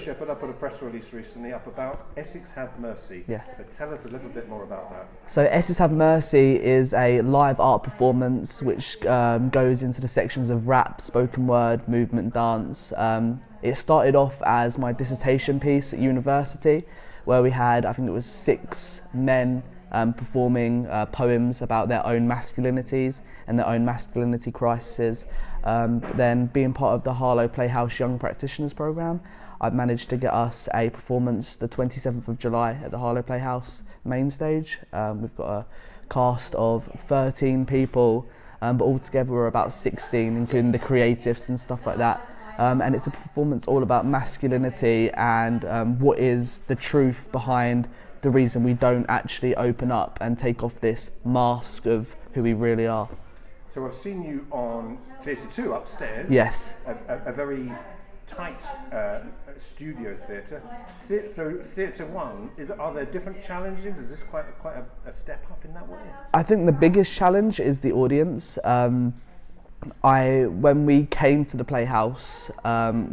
Shepherd, I put a press release recently up about Essex Have Mercy. Yes. So tell us a little bit more about that. So Essex Have Mercy is a live art performance which goes into the sections of rap, spoken word, movement, dance. It started off as my dissertation piece at university, where we had, I think it was 6 men performing poems about their own masculinities and their own masculinity crises. But then being part of the Harlow Playhouse Young Practitioners Programme, I've managed to get us a performance the 27th of July at the Harlow Playhouse main stage. We've got a cast of 13 people, but altogether we're about 16, including the creatives and stuff like that. And it's a performance all about masculinity and what is the truth behind the reason we don't actually open up and take off this mask of who we really are. So I've seen you on Theatre 2 upstairs. Yes. A very tight studio theatre. So Theatre 1, are there different challenges? Is this quite a step up in that way? I think the biggest challenge is the audience. When we came to the Playhouse,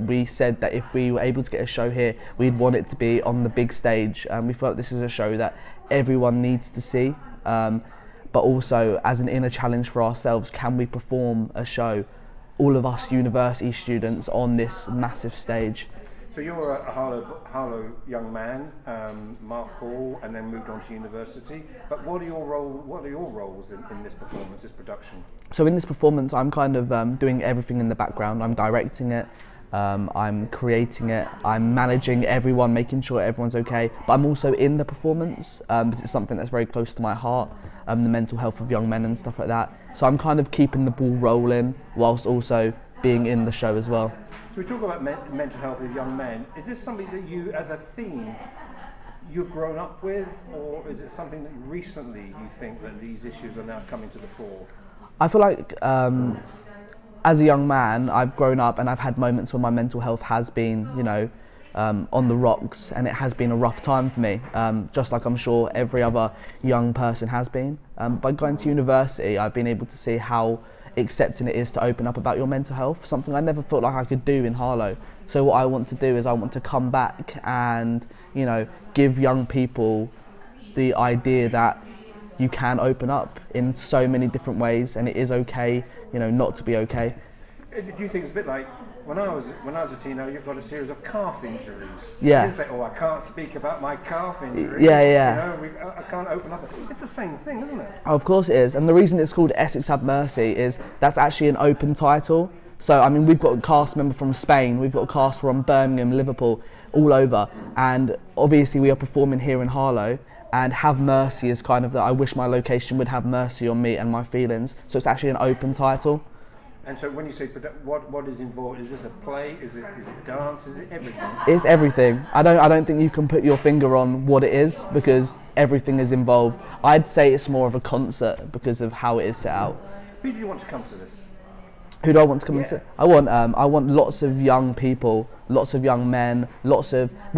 we said that if we were able to get a show here, we'd want it to be on the big stage. We felt like this is a show that everyone needs to see, but also as an inner challenge for ourselves, can we perform a show, all of us university students, on this massive stage? So you're a Harlow young man, Mark Hall, and then moved on to university. But what are your roles in this performance, this production? So in this performance, I'm kind of doing everything in the background. I'm directing it, I'm creating it, I'm managing everyone, making sure everyone's okay. But I'm also in the performance because it's something that's very close to my heart, the mental health of young men and stuff like that. So I'm kind of keeping the ball rolling whilst also being in the show as well. So we talk about mental health of young men. Is this something that you, as a theme, you've grown up with, or is it something that recently you think that these issues are now coming to the fore? I feel like as a young man, I've grown up and I've had moments where my mental health has been, on the rocks, and it has been a rough time for me, just like I'm sure every other young person has been. By going to university, I've been able to see how accepting it is to open up about your mental health, something I never felt like I could do in Harlow. So what I want to do is I want to come back and, give young people the idea that you can open up in so many different ways, and it is okay, not to be okay. Do you think it's a bit like when I was a teenager, you've got a series of calf injuries? Yeah. You didn't say, I can't speak about my calf injury. Yeah. I can't open up. It's the same thing, isn't it? Of course it is. And the reason it's called Essex Have Mercy is that's actually an open title. So, we've got a cast member from Spain, we've got a cast from Birmingham, Liverpool, all over. And obviously we are performing here in Harlow. And Have Mercy is kind of that I wish my location would have mercy on me and my feelings. So it's actually an open title. And so when you say what is involved, is this a play? Is it dance? Is it everything? It's everything. I don't think you can put your finger on what it is because everything is involved. I'd say it's more of a concert because of how it is set out. Who do you want to come to this? Who do I want to come and see? I want lots of young people, lots of young men,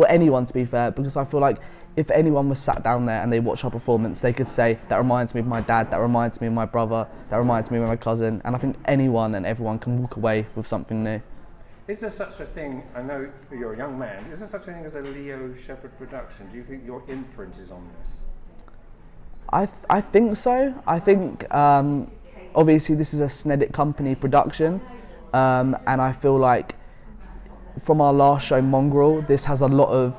anyone to be fair, because I feel like if anyone was sat down there and they watch our performance, they could say, that reminds me of my dad, that reminds me of my brother, that reminds me of my cousin, and I think anyone and everyone can walk away with something new. Is there such a thing, I know you're a young man, is there such a thing as a Leo Shepherd production? Do you think your imprint is on this? I think so. I think obviously this is a Sneddick Company production, and I feel like from our last show, Mongrel, this has a lot of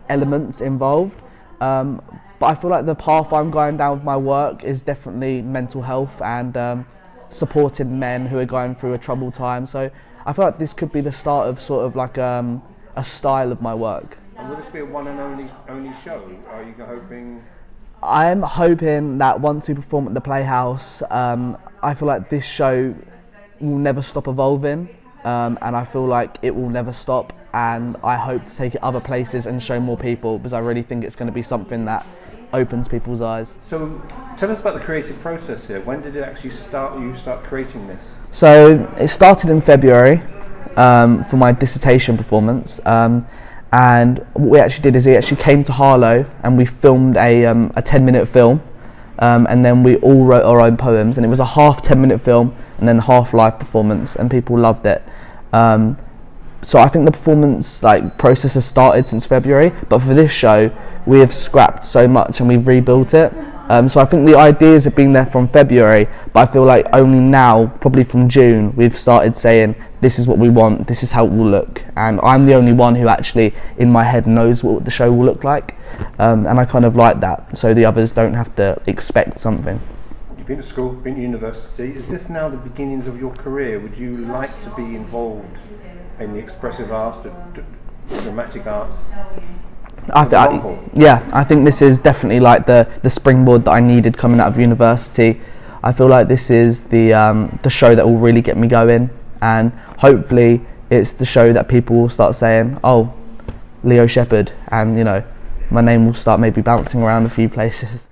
elements involved, but I feel like the path I'm going down with my work is definitely mental health and supporting men who are going through a troubled time. So I feel like this could be the start of sort of like a style of my work. And will this be a one and only show? Are you hoping? I'm hoping that once we perform at the Playhouse, I feel like this show will never stop evolving, and I feel like it will never stop. And I hope to take it other places and show more people because I really think it's going to be something that opens people's eyes. So tell us about the creative process here. When did it actually start? You start creating this? So it started in February for my dissertation performance, and what we actually did is we actually came to Harlow and we filmed a 10-minute film, and then we all wrote our own poems, and it was a half 10-minute film and then half live performance, and people loved it. So I think the performance process has started since February, but for this show we have scrapped so much and we've rebuilt it. So I think the ideas have been there from February, but I feel like only now, probably from June, we've started saying this is what we want, this is how it will look, and I'm the only one who actually in my head knows what the show will look like, and I kind of like that, so the others don't have to expect something. You've been to school, been to university. Is this now the beginnings of your career? Would you like to be involved in the expressive arts, the dramatic arts? I think this is definitely like the springboard that I needed coming out of university. I feel like this is the show that will really get me going, and hopefully it's the show that people will start saying, oh, Leo Shepherd, and my name will start maybe bouncing around a few places.